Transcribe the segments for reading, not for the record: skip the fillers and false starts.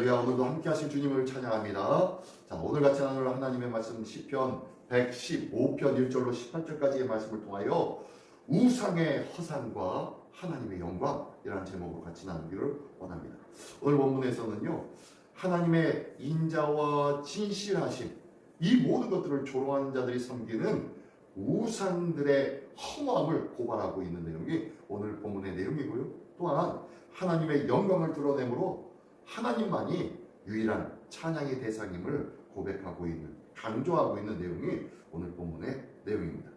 할렐루야. 오늘도 함께 하신 주님을 찬양합니다. 자, 오늘 같이 나눌 하나님의 말씀 시편 115편 1절로 18절까지의 말씀을 통하여 우상의 허상과 하나님의 영광이라는 제목으로 같이 나누기를 원합니다. 오늘 본문에서는요, 하나님의 인자와 진실하심, 이 모든 것들을 조롱하는 자들이 섬기는 우상들의 허무함을 고발하고 있는 내용이 오늘 본문의 내용이고요. 또한 하나님의 영광을 드러내므로 하나님만이 유일한 찬양의 대상임을 고백하고 있는, 강조하고 있는 내용이 오늘 본문의 내용입니다.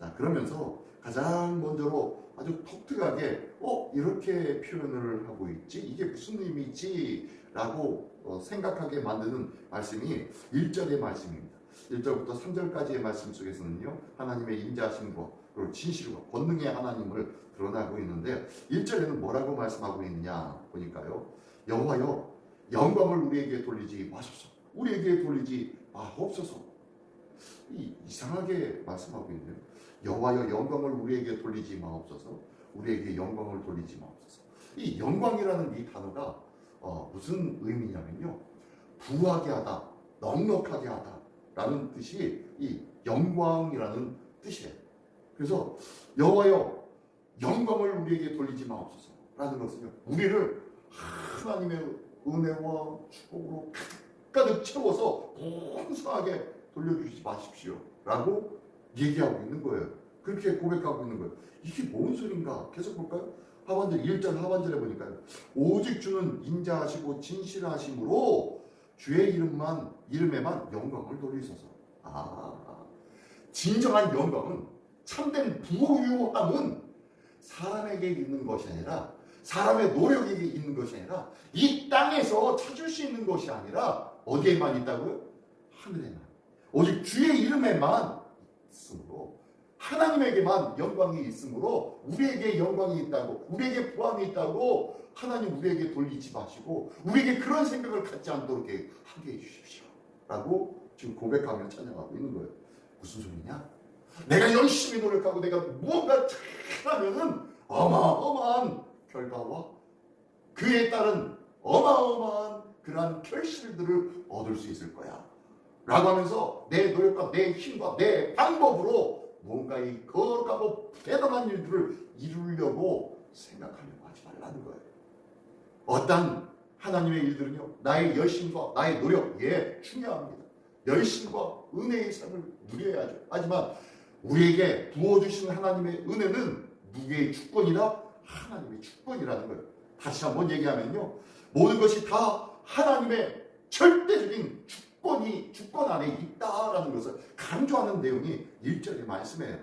자, 그러면서 가장 먼저로 아주 독특하게 이렇게 표현을 하고 있지? 이게 무슨 의미지? 라고 생각하게 만드는 말씀이 1절의 말씀입니다. 1절부터 3절까지의 말씀 속에서는요, 하나님의 인자하심과 그리고 진실과 권능의 하나님을 드러나고 있는데 1절에는 뭐라고 말씀하고 있느냐 보니까요, 여호와여 영광을 우리에게 돌리지 마소서, 우리에게 돌리지 마옵소서. 이상하게 말씀하고 있네요. 여호와여 영광을 우리에게 돌리지 마옵소서, 우리에게 영광을 돌리지 마옵소서. 이 영광이라는 이 단어가 무슨 의미냐면요, 부하게 하다, 넉넉하게 하다 라는 뜻이 이 영광이라는 뜻이에요. 그래서 여호와여 영광을 우리에게 돌리지 마옵소서 라는 것은요, 우리를 하나님의 은혜와 축복으로 가득 채워서 풍성하게 돌려주지 마십시오 라고 얘기하고 있는 거예요. 그렇게 고백하고 있는 거예요. 이게 뭔 소린가? 계속 볼까요? 하반절 1절 하반절에 보니까요, 오직 주는 인자하시고 진실하심으로 주의 이름에만 영광을 돌리소서. 진정한 영광은, 참된 부유함은 사람에게 있는 것이 아니라, 사람의 노력에 있는 것이 아니라, 이 땅에서 찾을 수 있는 것이 아니라 어디에만 있다고요? 하늘에만. 오직 주의 이름에만 있으므로, 하나님에게만 영광이 있으므로 우리에게 영광이 있다고, 우리에게 부함이 있다고 하나님 우리에게 돌리지 마시고 우리에게 그런 생각을 갖지 않도록 하게 해주십시오 라고 지금 고백하며 찬양하고 있는 거예요. 무슨 소리냐? 내가 열심히 노력하고 내가 무언가 잘하면은 어마어마한 결과와 그에 따른 어마어마한 그러한 결실들을 얻을 수 있을 거야 라고 하면서 내 노력과 내 힘과 내 방법으로 뭔가 이 거룩하고 대단한 일들을 이루려고 생각하려고 하지 말라는 거예요. 어떤 하나님의 일들은요, 나의 열심과 나의 노력, 중요합니다. 열심과 은혜의 삶을 누려야죠. 하지만 우리에게 부어주신 하나님의 은혜는 누구의 주권이라? 하나님의 주권이라는 거예요. 다시 한번 얘기하면요, 모든 것이 다 하나님의 절대적인 주권 안에 있다라는 것을 강조하는 내용이 1절의 말씀이에요.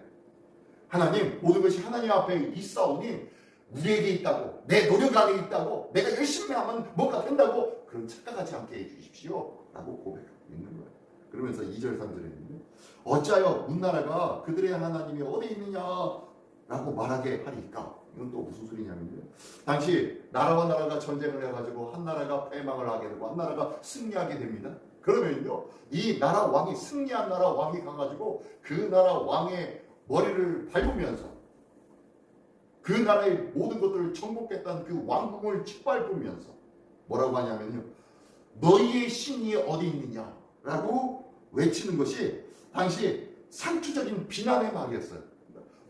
하나님, 모든 것이 하나님 앞에 있사오니 우리에게 있다고, 내 노력 안에 있다고, 내가 열심히 하면 뭐가 된다고 그런 착각하지 않게 해주십시오 라고 고백하고 있는 거예요. 그러면서 2절 3절에는요, 어찌하여 문나라가 그들의 하나님이 어디 있느냐 라고 말하게 하리까? 이건 또 무슨 소리냐면요, 당시 나라와 나라가 전쟁을 해가지고 한 나라가 패망을 하게 되고 한 나라가 승리하게 됩니다. 그러면요, 이 나라 왕이, 승리한 나라 왕이 가가지고 그 나라 왕의 머리를 밟으면서 그 나라의 모든 것들을 정복했다는 그 왕궁을 짓밟으면서 뭐라고 하냐면요, 너희의 신이 어디 있느냐 라고 외치는 것이 당시 상투적인 비난의 말이었어요.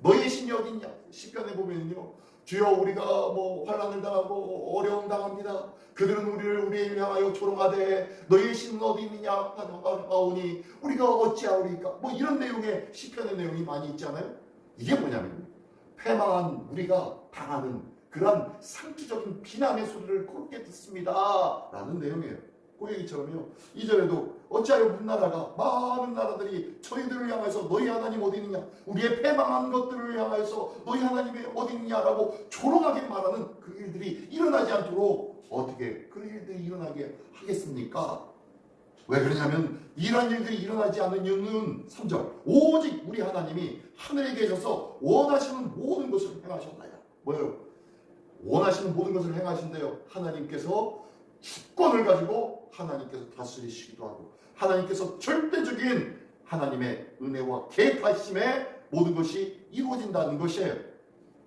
너희의 신이 어디 있냐? 시편에 보면요, 주여 우리가 환난을 당하고 어려움 당합니다. 그들은 우리를 향하여 조롱하되 너희의 신은 어디 있느냐 하오니 우리가 어찌하오리까? 이런 내용의 시편의 내용이 많이 있잖아요. 이게 뭐냐면 패망한 우리가 당하는 그런 상투적인 비난의 소리를 그렇게 듣습니다 라는 내용이에요. 그 얘기처럼요, 2절에도 어찌하여 문나라가, 많은 나라들이 저희들을 향해서 너희 하나님 어디 있느냐, 우리의 패망한 것들을 향해서 너희 하나님이 어디 있느냐라고 조롱하게 말하는 그 일들이 일어나지 않도록 어떻게 그 일들이 일어나게 하겠습니까? 왜 그러냐면 이런 일들이 일어나지 않는 이유는 3절, 오직 우리 하나님이 하늘에 계셔서 원하시는 모든 것을 행하셨나요? 뭐예요? 원하시는 모든 것을 행하신대요. 하나님께서 주권을 가지고 하나님께서 다스리시기도 하고, 하나님께서 절대적인 하나님의 은혜와 계파심에 모든 것이 이루어진다는 것이에요.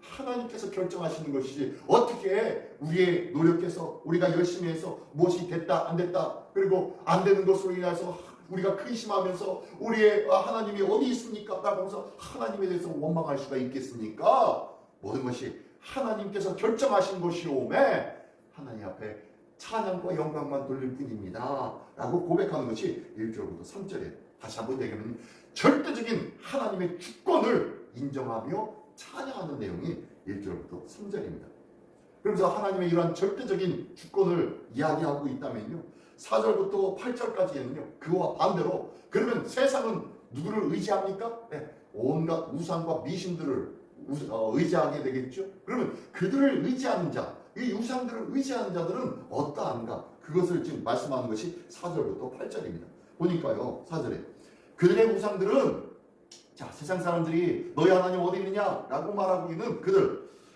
하나님께서 결정하시는 것이지 어떻게 우리의 노력해서 우리가 열심히 해서 무엇이 됐다 안 됐다 그리고 안 되는 것으로 인해서 우리가 근심하면서 우리의 하나님이 어디 있습니까? 라고 하면서 하나님에 대해서 원망할 수가 있겠습니까? 모든 것이 하나님께서 결정하신 것이오매 하나님 앞에 찬양과 영광만 돌릴 뿐입니다 라고 고백하는 것이 1절부터 3절이에요. 다시 한번 얘기하면 절대적인 하나님의 주권을 인정하며 찬양하는 내용이 1절부터 3절입니다. 그러면서 하나님의 이러한 절대적인 주권을 이야기하고 있다면요 4절부터 8절까지에는요 그와 반대로 그러면 세상은 누구를 의지합니까? 네, 온갖 우상과 미신들을 의지하게 되겠죠. 그러면 그들을 의지하는 자, 이 우상들을 의지하는 자들은 어떠한가? 그것을 지금 말씀하는 것이 4절부터 8절입니다. 보니까요 4절에 그들의 우상들은 자 세상 사람들이 너희 하나님 어디 있느냐? 라고 말하고 있는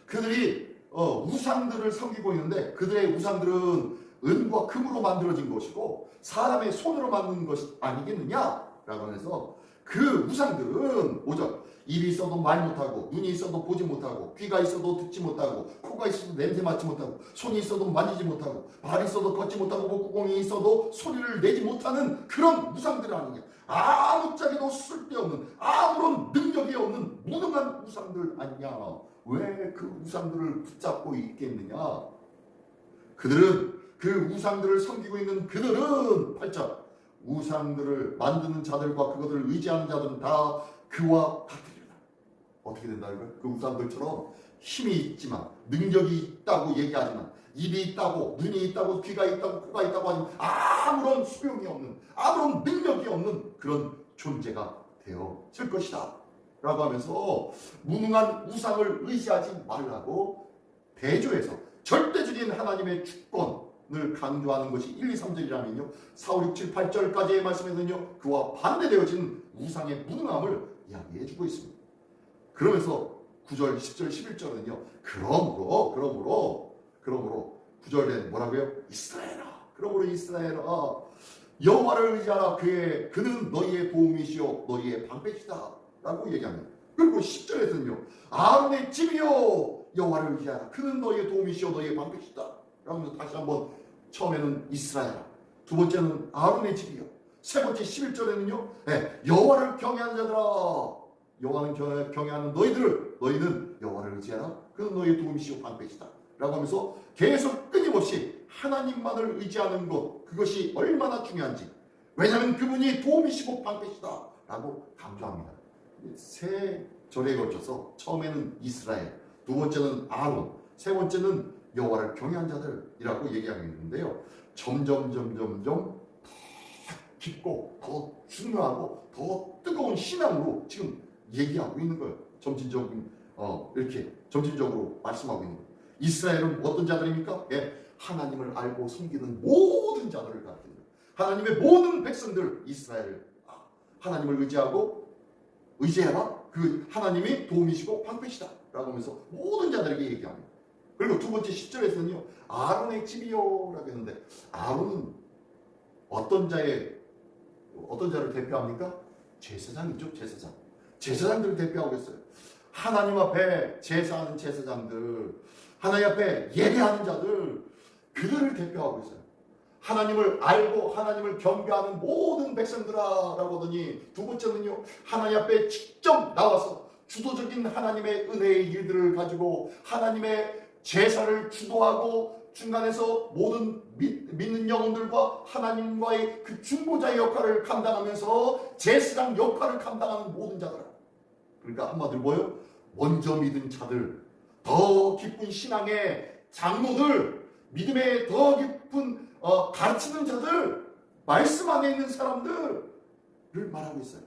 그들이 우상들을 섬기고 있는데 그들의 우상들은 은과 금으로 만들어진 것이고 사람의 손으로 만든 것이 아니겠느냐? 라고 해서 그 우상들은 5절 입이 있어도 말 못하고 눈이 있어도 보지 못하고 귀가 있어도 듣지 못하고 코가 있어도 냄새 맡지 못하고 손이 있어도 만지지 못하고 발이 있어도 걷지 못하고 목구멍이 있어도 소리를 내지 못하는 그런 우상들 아니냐. 아무짝에도 쓸데없는 아무런 능력이 없는 무능한 우상들 아니냐. 왜 그 우상들을 붙잡고 있겠느냐. 그들은 그 우상들을 섬기고 있는 그들은 8절 우상들을 만드는 자들과 그것을 의지하는 자들은 다 그와 같으리라. 어떻게 된다 이거예요? 그 우상들처럼 힘이 있지만 능력이 있다고 얘기하지만 입이 있다고 눈이 있다고 귀가 있다고 코가 있다고 하지만 아무런 소용이 없는 아무런 능력이 없는 그런 존재가 되어질 것이다 라고 하면서 무능한 우상을 의지하지 말라고 대조해서 절대적인 하나님의 주권을 강조하는 것이 1, 2, 3절이라면요 4, 5, 6, 7, 8절까지의 말씀에서는요 그와 반대되어진 우상의 무능함을 이야기해주고 있습니다. 그러면서 9절, 10절, 11절은요 그러므로 9절에 뭐라고요? 이스라엘아 그러므로 이스라엘아 여호와를 의지하라 그는 너희의 도움이시오 너희의 방패시다 라고 얘기합니다. 그리고 10절에서는요 아론의 집이요 여호와를 의지하라 그는 너희의 도움이시오 너희의 방패시다 라고 다시 한번 처음에는 이스라엘아 두 번째는 아론의 집이요 세 번째 11절에는요 여호와를 경외하는 자들아 여호와는 경외하는 너희는 여호와를 의지하라 그는 너희의 도움이시오 방패시다 라고 하면서 계속 끊임없이 하나님만을 의지하는 것 그것이 얼마나 중요한지 왜냐하면 그분이 도움이시고 방패시다 라고 강조합니다. 세 절에 걸쳐서 처음에는 이스라엘 두 번째는 아론 세 번째는 여호와를 경외한 자들이라고 얘기하고 있는데요 점점 더 깊고 더 중요하고 더 뜨거운 신앙으로 지금 얘기하고 있는 거예요. 이렇게 점진적으로 말씀하고 있는 거예요. 이스라엘은 어떤 자들입니까? 하나님을 알고 섬기는 모든 자들을 가리킵니다. 하나님의 모든 백성들 이스라엘 하나님을 의지해라 그 하나님이 도움이시고 방패시다 라고 하면서 모든 자들에게 얘기합니다. 그리고 두 번째 10절에서는요 아론의 집이요 라고 했는데 아론은 어떤 자를 대표합니까? 제사장이죠. 제사장들을 대표하고 있어요. 하나님 앞에 제사하는 제사장들 하나님 앞에 예배하는 자들 그들을 대표하고 있어요. 하나님을 알고 하나님을 경배하는 모든 백성들아라고 하더니 두 번째는요 하나님 앞에 직접 나와서 주도적인 하나님의 은혜의 일들을 가지고 하나님의 제사를 주도하고 중간에서 모든 믿는 영혼들과 하나님과의 그 중보자의 역할을 감당하면서 제사장 역할을 감당하는 모든 자들 그러니까 한마디로 뭐예요? 먼저 믿은 자들 더 깊은 신앙의 장로들 믿음의 더 깊은 가르치는 자들 말씀 안에 있는 사람들을 말하고 있어요.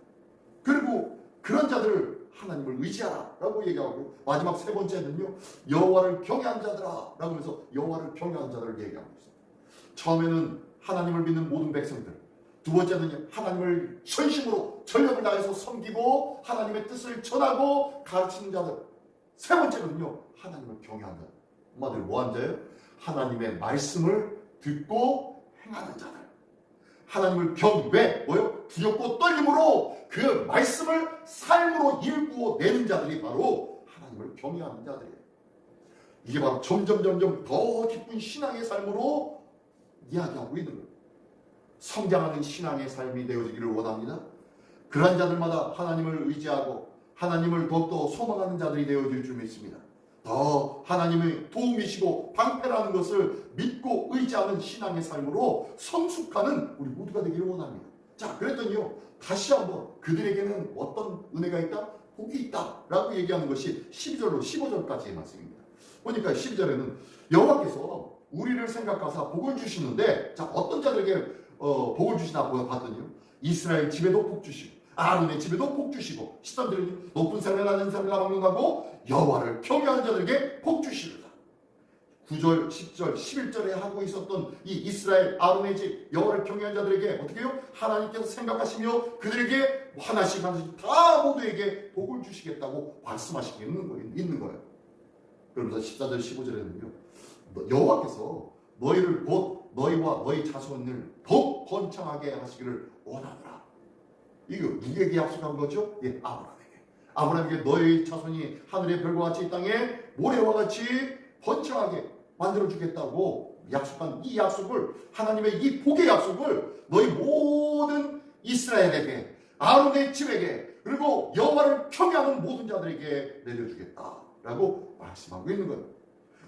그리고 그런 자들을 하나님을 의지하라 라고 얘기하고 마지막 세 번째는요 여호와를 경외한 자들아 라고 하면서 여호와를 경외한 자들을 얘기하고 있어요. 처음에는 하나님을 믿는 모든 백성들 두 번째는 하나님을 전심으로 전력을 다해서 섬기고 하나님의 뜻을 전하고 가르치는 자들 세 번째는요 하나님을 경외한 자들 한마디로 뭐한 자예요? 하나님의 말씀을 듣고 행하는 자들 하나님을 두렵고 떨림으로 그 말씀을 삶으로 일구어 내는 자들이 바로 하나님을 경외하는 자들이에요. 이게 바로 점점 더 깊은 신앙의 삶으로 이야기하고 있는 거예요. 성장하는 신앙의 삶이 되어지기를 원합니다. 그러한 자들마다 하나님을 의지하고 하나님을 더욱더 소망하는 자들이 되어질 줄 믿습니다. 더 하나님의 도움이시고 방패라는 것을 믿고 의지하는 신앙의 삶으로 성숙하는 우리 모두가 되기를 원합니다. 자, 그랬더니요, 다시 한번 그들에게는 어떤 은혜가 있다? 복이 있다 라고 얘기하는 것이 12절로 15절까지의 말씀입니다. 보니까 12절에는 여호와께서 우리를 생각하사 복을 주시는데, 자, 어떤 자들에게 복을 주시나 봤더니요, 이스라엘 집에도 복 주시고 아론의 집에도 복 주시고 13절은 높은 산에 낮은 산을 가먹는다고 여호와를 경외하는 자들에게 복 주시리라. 9절, 10절, 11절에 하고 있었던 이 이스라엘 아론의 집 여호와를 경외하는 자들에게 어떻게 해요? 하나님께서 생각하시며 그들에게 하나씩 다 모두에게 복을 주시겠다고 말씀하시고 있는 거예요. 그러면서 14절, 15절에는요, 여호와께서 너희를 곧 너희와 너희 자손을 더욱 번창하게 하시기를 원하노라. 이거 누구에게 약속한 거죠? 예, 아브라함에게 너희 자손이 하늘의 별과 같이 이 땅에 모래와 같이 번창하게 만들어주겠다고 약속한 이 약속을, 하나님의 이 복의 약속을 너희 모든 이스라엘에게, 아론의 집에게, 그리고 여호와를 경외하는 모든 자들에게 내려주겠다라고 말씀하고 있는 거예요.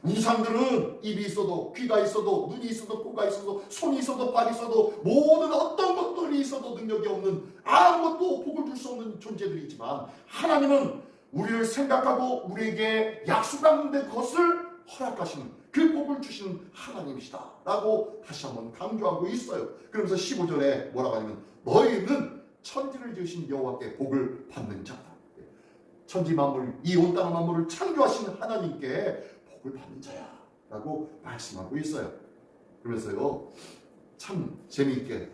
우상들은 입이 있어도, 귀가 있어도, 눈이 있어도, 코가 있어도, 손이 있어도, 발이 있어도, 모든 어떤 것들이 있어도 능력이 없는, 아무것도 복을 줄 수 없는 존재들이지만, 하나님은 우리를 생각하고 우리에게 약속한 것을 허락하시는, 그 복을 주시는 하나님이시다 라고 다시 한번 강조하고 있어요. 그러면서 15절에 뭐라고 하냐면, 너희는 천지를 지으신 여호와께 복을 받는 자다. 천지 만물, 이 온 땅 만물을 창조하신 하나님께 복을 받는 자야 라고 말씀하고 있어요. 그러면서요, 참 재미있게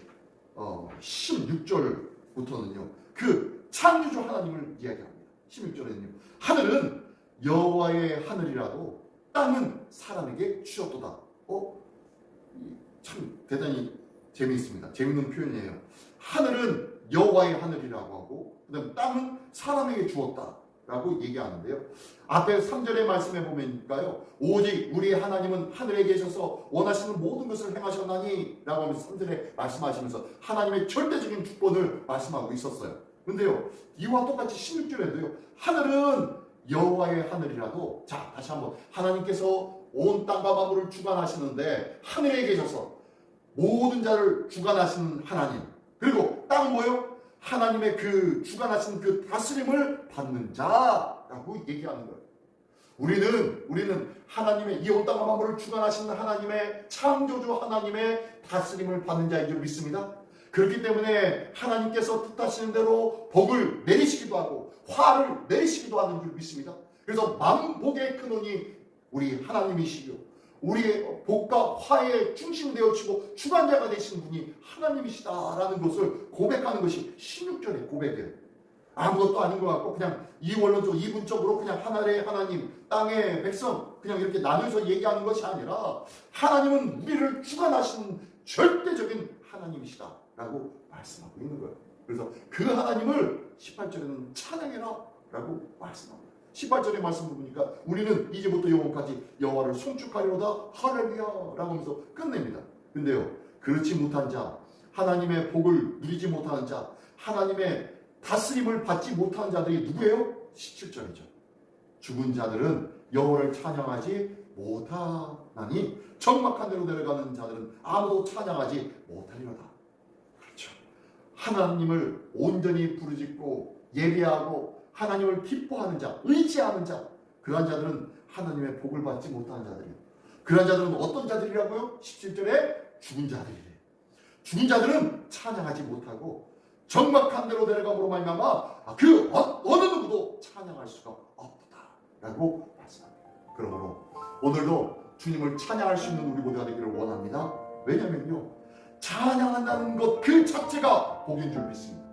16절부터는요 그 창조주 하나님을 이야기합니다. 16절에는요, 하늘은 여호와의 하늘이라도 땅은 사람에게 주셨도다. 참 대단히 재미있습니다. 재미있는 표현이에요. 하늘은 여호와의 하늘이라고 하고, 그다음 땅은 사람에게 주었다 라고 얘기하는데요, 앞에 3절의 말씀에 보면요, 오직 우리 하나님은 하늘에 계셔서 원하시는 모든 것을 행하셨나니 라고 하면서 3절에 말씀하시면서 하나님의 절대적인 주권을 말씀하고 있었어요. 근데요, 이와 똑같이 16절에도요, 하늘은 여호와의 하늘이라도, 자, 다시 한번, 하나님께서 온 땅과 만물을 주관하시는데 하늘에 계셔서 모든 자를 주관하시는 하나님, 그리고 땅은 뭐예요? 하나님의 그 주관하신 그 다스림을 받는 자라고 얘기하는 거예요. 우리는 하나님의 이 온 땅과 만물을 주관하시는 하나님의, 창조주 하나님의 다스림을 받는 자인 줄 믿습니다. 그렇기 때문에 하나님께서 뜻하시는 대로 복을 내리시기도 하고 화를 내리시기도 하는 줄 믿습니다. 그래서 만복의 근원이 우리 하나님이시고, 우리의 복과 화의 중심이 되어지고 주관자가 되신 분이 하나님이시다라는 것을 고백하는 것이 16절의 고백이에요. 아무것도 아닌 것 같고 그냥 이원론적, 이분적으로 그냥 하늘의 하나님, 땅의 백성 그냥 이렇게 나눠서 얘기하는 것이 아니라, 하나님은 우리를 주관하시는 절대적인 하나님이시다라고 말씀하고 있는 거예요. 그래서 그 하나님을 18절에는 찬양해라 라고 말씀합니다. 18절의 말씀을 보니까 우리는 이제부터 영원까지 여호와를 송축하리로다 할렐루야 라고 하면서 끝냅니다. 근데요, 그렇지 못한 자, 하나님의 복을 누리지 못하는 자, 하나님의 다스림을 받지 못한 자들이 누구예요? 17절이죠. 죽은 자들은 여호와를 찬양하지 못하나니 적막한 데로 내려가는 자들은 아무도 찬양하지 못하리로다. 그렇죠. 하나님을 온전히 부르짖고 예배하고 하나님을 기뻐하는 자, 의지하는 자, 그러한 자들은 하나님의 복을 받지 못하는 자들이에요. 그러한 자들은 어떤 자들이라고요? 17절에 죽은 자들이래요. 죽은 자들은 찬양하지 못하고 적막한 데로 내려감으로 말미암아 그 어느 누구도 찬양할 수가 없다라고 말씀합니다. 그러므로 오늘도 주님을 찬양할 수 있는 우리 모두가 되기를 원합니다. 왜냐면요, 찬양한다는 것 그 자체가 복인 줄 믿습니다.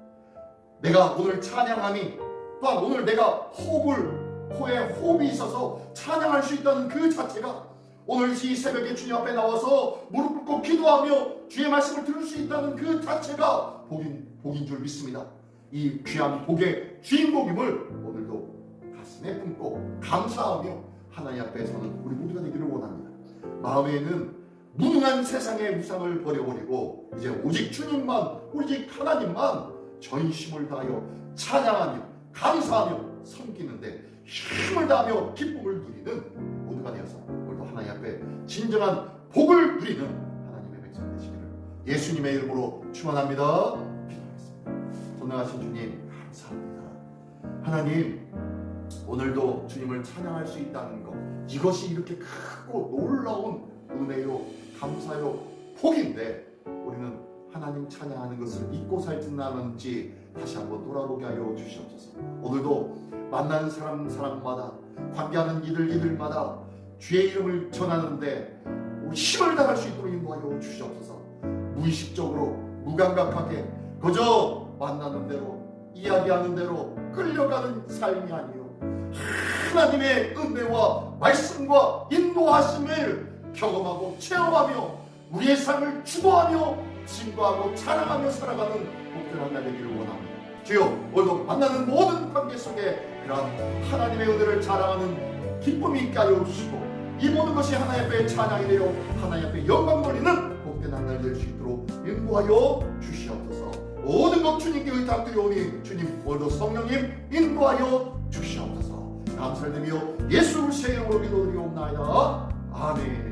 내가 오늘 찬양함이, 또한 오늘 내가 코에 호흡이 있어서 찬양할 수 있다는 그 자체가, 오늘 이 새벽에 주님 앞에 나와서 무릎 꿇고 기도하며 주의 말씀을 들을 수 있다는 그 자체가 복인 줄 믿습니다. 이 귀한 복의 주인공임을 오늘도 가슴에 품고 감사하며 하나님 앞에 서는 우리 모두가 되기를 원합니다. 마음에는 무능한 세상의 우상을 버려버리고 이제 오직 주님만, 오직 하나님만 전심을 다하여 찬양하며 감사하며 섬기는데 힘을 다하며 기쁨을 누리는 모두가 되어서 오늘도 하나님 앞에 진정한 복을 누리는 하나님의 백성 되시기를 예수님의 이름으로 축원합니다. 기도하겠습니다. 전능하신 주님 감사합니다. 하나님, 오늘도 주님을 찬양할 수 있다는 것, 이것이 이렇게 크고 놀라운 은혜요, 감사요, 복인데 우리는 하나님 찬양하는 것을 잊고 살지 않은지 다시 한번 돌아보게 하여 주시옵소서. 오늘도 만나는 사람마다, 관계하는 이들마다 주의 이름을 전하는데 힘을 다할 수 있도록 인도하여 주시옵소서. 무의식적으로 무감각하게 그저 만나는 대로 이야기하는 대로 끌려가는 삶이 아니요, 하나님의 은혜와 말씀과 인도하심을 경험하고 체험하며 우리의 삶을 주도하며 증거하고 자랑하며 살아가는 복된 한 날 되기를 원합니다. 주여, 오늘도 만나는 모든 관계 속에 그러한 하나님의 은혜를 자랑하는 기쁨이 있게 하여 주시고 이 모든 것이 하나님 앞에 찬양이 되어 하나님 앞에 영광 돌리는 복된 한 날 될 수 있도록 인도하여 주시옵소서. 모든 것 주님께 의탁드리오니 주님 오늘도 성령님 인도하여 주시옵소서. 감사드리며 예수 그리스도의 이름으로 기도드리옵나이다. 아멘.